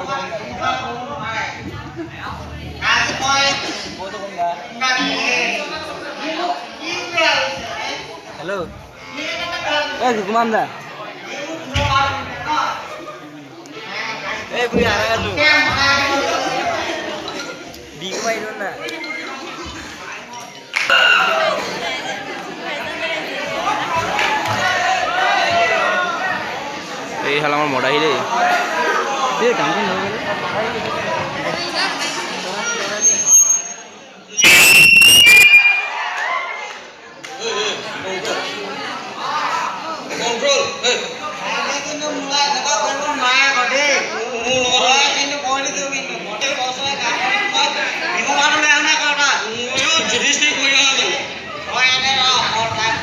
Halo. Gumam dah. Punya arah tu. Di rumah itu na. Halaman modal ini. Dia kampung mana? Control. Ini mulai dekat dengan Maya kodi. Ini boleh tu ini. Hotel bosnya kan. Ini mana mana kau dah? Yo jenis ni kau yang apa? Oh ini lah hotel.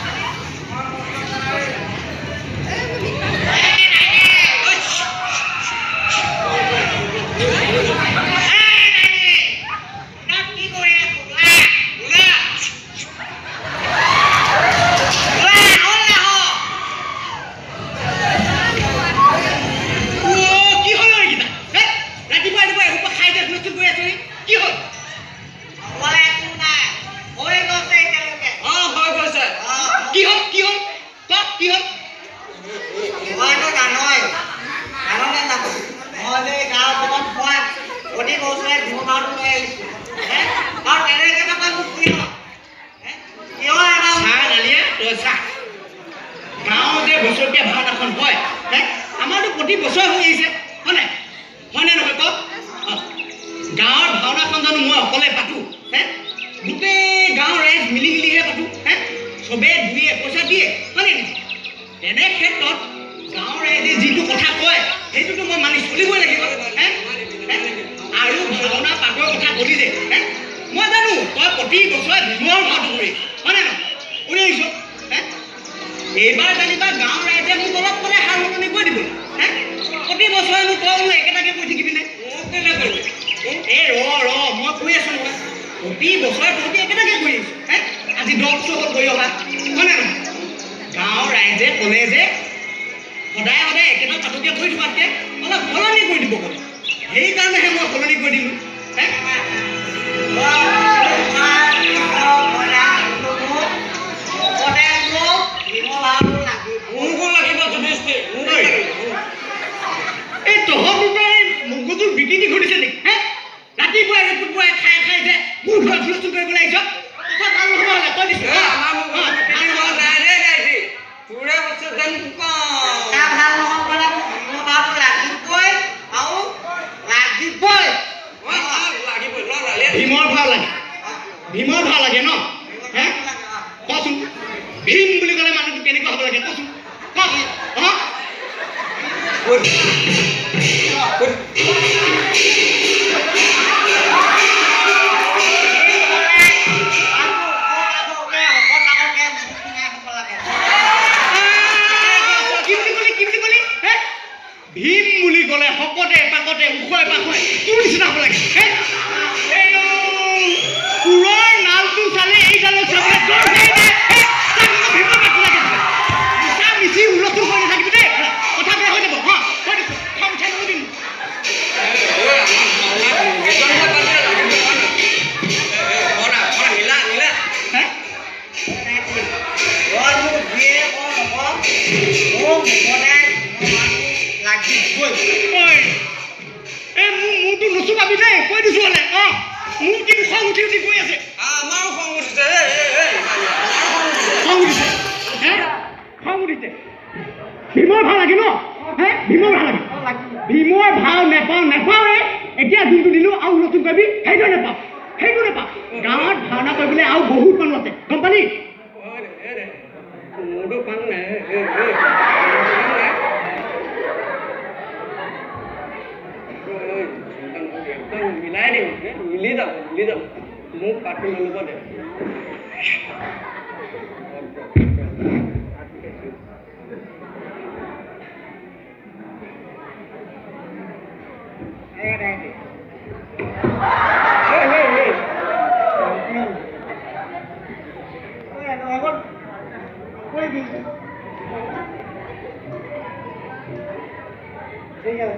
Iya.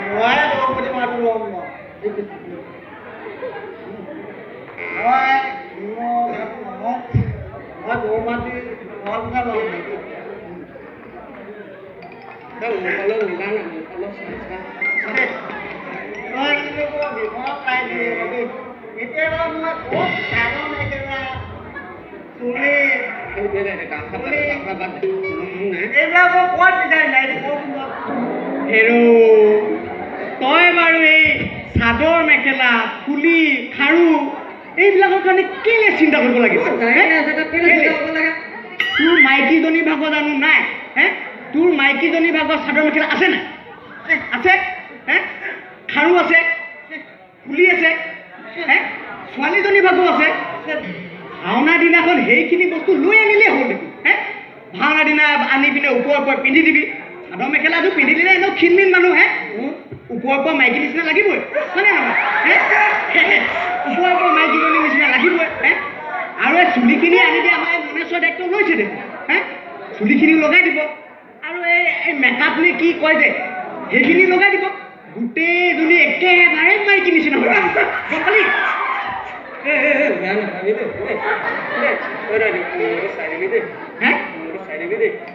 মই দ্ৰৌপদী মাতো ল'ম মই দ্ৰৌপদী ঘৰতে ল'ম এতিয়া মই ক'ত চাদৰ মেখেলা চুলি এইবিলাক মই ক'ত বিচাৰি নাই হেৰো তই বাৰু এই চাদৰ মেখেলা ফুলি খাৰু এইবিলাকৰ কাৰণে কেলে চিন্তা কৰিব লাগে তোৰ মাইকীজনী ভাগৰ জানো নাই হে তোৰ মাইকীজনী ভাগৰ চাদৰ মেখেলা আছে নাই আছে হে খাৰু আছে ফুলি আছে হে ছোৱালীজনী ভাগো আছে ভাওনাৰ দিনাখন সেইখিনি বস্তু লৈ আনিলেই হ'ল দেখোন হে ভাওনাৰ দিনা আনি পিনে ওপৰৰ ওপৰত পিন্ধি দিবি চাদৰ মেখেলাটো পিন্ধি দিলে এনেও ক্ষীণমিন মানুহ হে ওপৰৰ ওপৰ মাইকী নিচিনা লাগিবই হয়নে নহয় হে ওপৰৰ ওপৰ মাইকীজনীৰ নিচিনা লাগিবই হে আৰু এই চুলিখিনি আনি দিয়ে আমাৰ মনেশ্বৰ দায়িত্ব লৈছে দেখোন হে চুলিখিনি লগাই দিব আৰু এই মেকআপ নে কি কয় যে সেইখিনি লগাই দিব গোটেইজনী একেবাৰে মাইকী নিচিনা হৈ গম পালি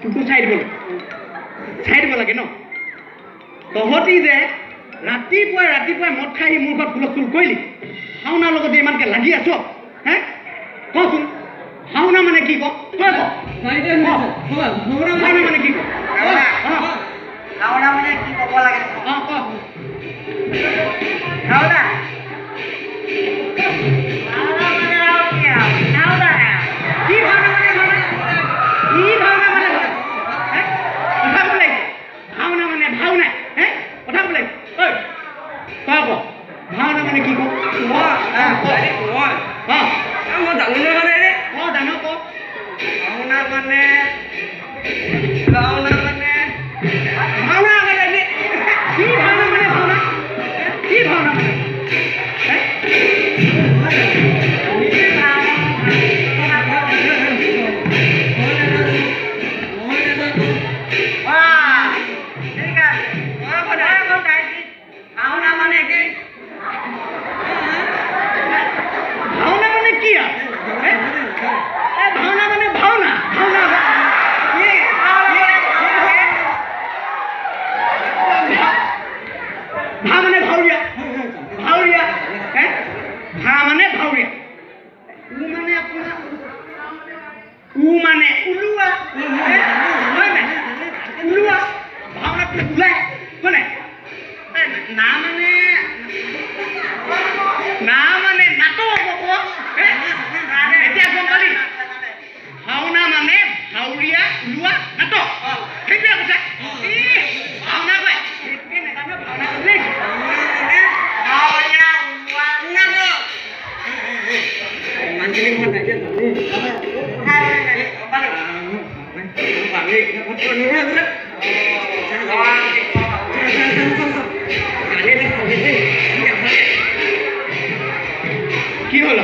তোকো চাই দিব লাগে ন তহঁতি যে ৰাতিপুৱাই মদ খাই মোৰ ঘৰত হুলস্থুল কৰিলি ভাওনাৰ লগত যে ইমানকে লাগি আছ হে কচোন ভাওনা মানে কি ক তই ভাওনা মানে কি ক ভাওনা মানে কি ক'ব লাগে ভাওনা কি হলো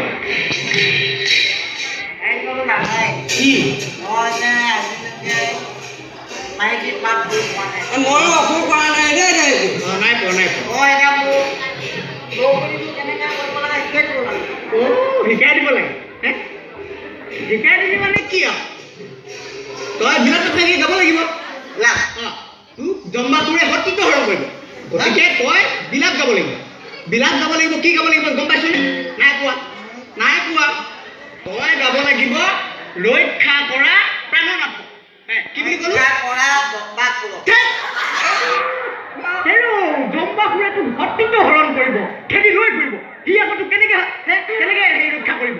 শিকাই দিব লাগে শিকাই দিবি মানে কি তই বিলাত থাকি যাব লাগিব তোক জম্বাটোৰে সঠিক হৰণ কৰিব গতিকে তই বিলাত যাব লাগিব কি গাব লাগিব গম পাইছনে নাই পোৱা তই গাব লাগিব ৰক্ষা কৰা প্ৰাণনাথ কি বুলি ক'লো জম্বাসুৰে তোক সঠিক হৰণ কৰিব খেদি লৈ ফুৰিব সি আকৌ তোক কেনেকে ৰক্ষা কৰিব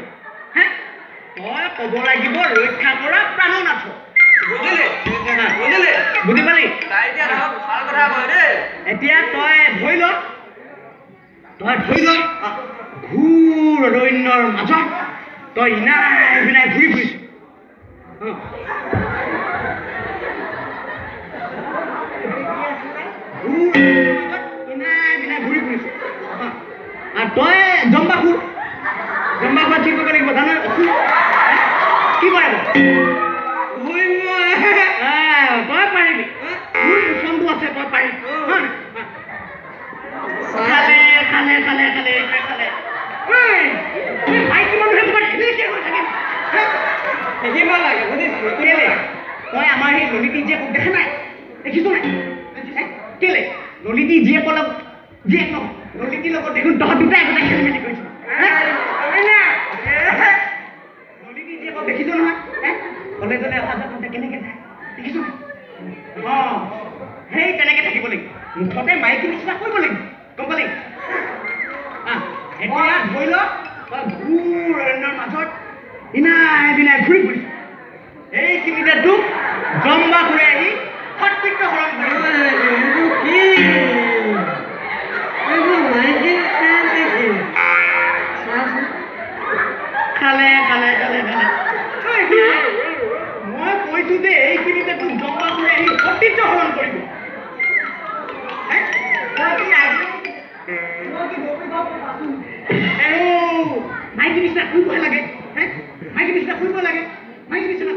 তই ক'ব লাগিব ৰক্ষা কৰা প্ৰাণনাথ বুজি পালি এতিয়া তই ধৰি ল ঘূৰ অৰণ্যৰ মাজত তই ইনাই বিনাই ঘূৰি ফুৰিছ আৰু তই জম্বাসুৰ কি কৰিব লাগিব জানো কি কৰিব তই পাৰিবি মোৰ পচন্দটো আছে তই পাৰিবি জীয়েকৰ লগত জীয়েক নহয় ললিতীৰ লগত দেখোন তহঁত দুটাই একোটা খেলি মেলি কৰিছ ললিতী জীয়েকক দেখিছ নহয় কলেজলৈ অহা যোৱা কৰোঁতে কেনেকৈ যায় দেখিছ অঁ সেই তেনেকৈ থাকিব লাগিব মুঠতে মাইকী নিচিনা কৰিব লাগিব গম পালি এতিয়া ধৰি ল ঘূৰ অৰণ্যৰ মাজত ইনাই বিনাই ঘূৰি ফুৰিছ এইখিনিতে তোক জম্বা ঘূৰি আহি সৎকৃত্য হৰণ কৰিব খালে খালে খালে খালে মই কৈছো যে এইখিনিতে তোক জম্বা ঘূৰি আহি সৎকৃত্য হৰণ কৰিব মাইকী নিচিনা ফুৰিব লাগে মাইকী নিচিনা ফুৰিব লাগে মাইকী নিচিনা